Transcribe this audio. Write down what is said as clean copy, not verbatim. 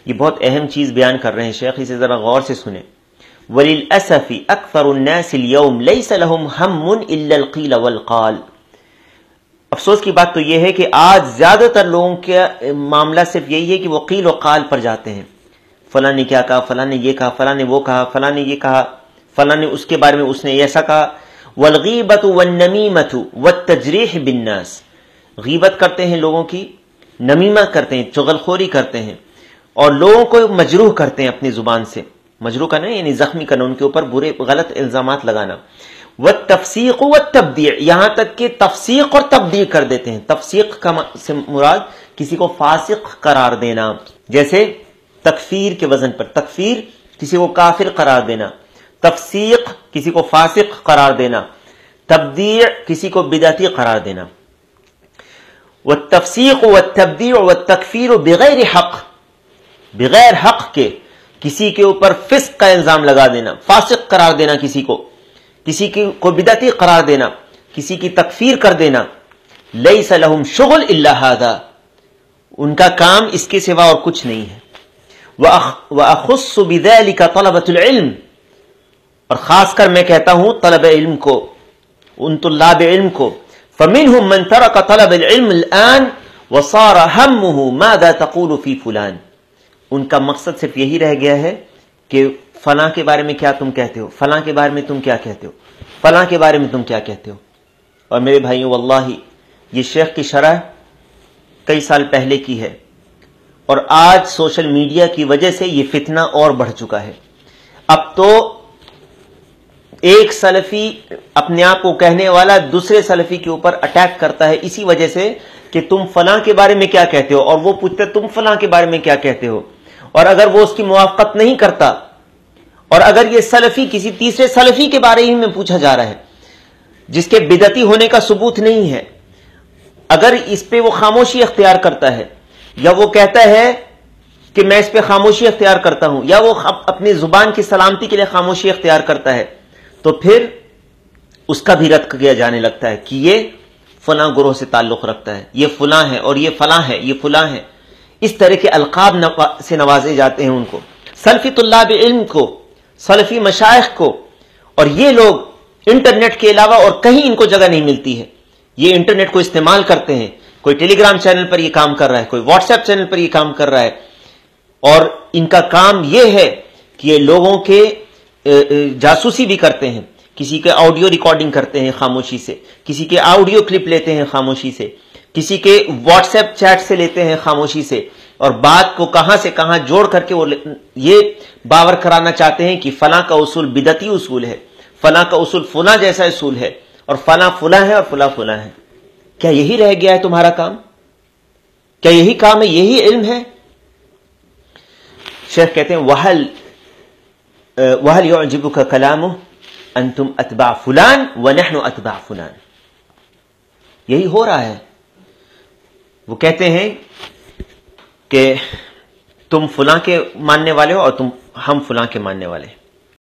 یہ بہت اہم چیز بیان کر رہے ہیں شیخ، اسے ذرا غور سے سنیں. وَلِلْأَسَفِ أَكْثَرُ النَّاسِ الْيَوْمِ لَيْسَ لَهُمْ هَمٌّ إِلَّا الْقِيلَ وَالْقَالَ. افسوس کی بات تو یہ ہے کہ آج زیادہ تر لوگوں کا معاملہ صرف یہی ہے کہ وہ قیل و قال پر جاتے ہیں. فلاں نے کیا کہا، فلاں نے یہ کہا، فلاں نے وہ کہا، فلاں نے یہ کہا، فلاں نے اس کے بارے میں اس نے ایسا کہا. والغیبۃ والنمیمۃ والتجریح بالناس. غیبت کرتے ہیں لوگوں کی، نمیمہ کرتے ہیں، چغل خوری کرتے ہیں، اور لوگوں کو مجروح کرتے ہیں اپنی زبان سے. مجروح کرنا یعنی زخمی کرنا، ان کے اوپر برے غلط الزامات لگانا. والتفسیق والتبدیع، یہاں تک کہ تفسیق اور تبدیع کر دیتے ہیں. تفسیق کا سے مراد کسی کو فاسق قرار دینا، جیسے تکفیر کے وزن پر. تکفیر کسی کو کافر قرار دینا، تفسیق کسی کو فاسق قرار دینا، تبدیع کسی کو بدعتی قرار دینا. والتفسیق والتبدیع والتکفیر بغیر حق، بغیر حق کے کسی کے اوپر فسق کا الزام لگا دینا، فاسق قرار دینا کسی کسی کو بدعتی قرار دینا، کسی کی تکفیر کر دینا. لیس لہم شغل الا ھذا، ان کا کام اس کے سوا اور کچھ نہیں ہے. وَأَخُصُّ بِذَلِكَ طَلَبَةُ الْعِلْمِ، اور خاص کر میں کہتا ہوں طلب علم کو، ان طلاب علم کو. فَمِنْهُمْ مَنْ تَرَكَ طَلَبَ الْعِلْمِ الْآنَ وَصَارَ هَمُّهُ مَاذَا تَقُولُ فِي فُلَانٍ. ان کا مقصد صرف یہی رہ گیا ہے کہ فلاں کے بارے میں کیا تم کہتے ہو، فلاں کے بارے میں تم کیا کہتے ہو، فلاں کے بارے میں تم کیا کہتے ہو. اور میرے بھائیوں واللہ یہ شیخ کی شرح کئی سال پہلے کی ہے، اور آج سوشل میڈیا کی وجہ سے یہ فتنہ اور بڑھ چکا ہے. اب تو ایک سلفی اپنے آپ کو کہنے والا دوسرے سلفی کے اوپر اٹیک کرتا ہے اسی وجہ سے کہ تم فلاں کے بارے میں کیا کہتے ہو، اور وہ پوچھتے تم فلاں کے بارے میں کیا کہتے ہو. اور اگر وہ اس کی موافقت نہیں کرتا، اور اگر یہ سلفی کسی تیسرے سلفی کے بارے ہی میں پوچھا جا رہا ہے جس کے بدعتی ہونے کا ثبوت نہیں ہے، اگر اس پہ وہ خاموشی اختیار کرتا ہے، یا وہ کہتا ہے کہ میں اس پہ خاموشی اختیار کرتا ہوں، یا وہ اپنی زبان کی سلامتی کے لیے خاموشی اختیار کرتا ہے، تو پھر اس کا بھی رد کیا جانے لگتا ہے کہ یہ فلاں گروہ سے تعلق رکھتا ہے، یہ فلاں ہے، اور یہ فلاں ہے، یہ فلاں ہے. اس طرح کے القاب سے نوازے جاتے ہیں ان کو، سلفی طلاب علم کو، سلفی مشائخ کو. اور یہ لوگ انٹرنیٹ کے علاوہ اور کہیں ان کو جگہ نہیں ملتی ہے. یہ انٹرنیٹ کو استعمال کرتے ہیں، کوئی ٹیلی گرام چینل پر یہ کام کر رہا ہے، کوئی واٹس ایپ چینل پر یہ کام کر رہا ہے، اور ان کا کام یہ ہے کہ یہ لوگوں کے جاسوسی بھی کرتے ہیں. کسی کے آڈیو ریکارڈنگ کرتے ہیں خاموشی سے، کسی کے آڈیو کلپ لیتے ہیں خاموشی سے، کسی کے واٹس ایپ چیٹ سے لیتے ہیں خاموشی سے، اور بات کو کہاں سے کہاں جوڑ کر کے وہ یہ باور کرانا چاہتے ہیں کہ فلاں کا اصول بدعتی اصول ہے، فلاں کا اصول فلاں جیسا اصول ہے، اور فلاں فلاں ہے اور فلاں فلاں ہے. کیا یہی رہ گیا ہے تمہارا کام؟ کیا یہی کام ہے؟ یہی علم ہے؟ شیخ کہتے ہیں وَهَلْ يُعْجِبُكَ كَلَامُهُ أَنْتُمْ أَتْبَعُ فُلَانٍ وَنَحْنُ أَتْبَعُ فُلَانٍ. یہی ہو رہا ہے. وہ کہتے ہیں کہ تم فلاں کے ماننے والے ہو اور ہم فلاں کے ماننے والے ہیں.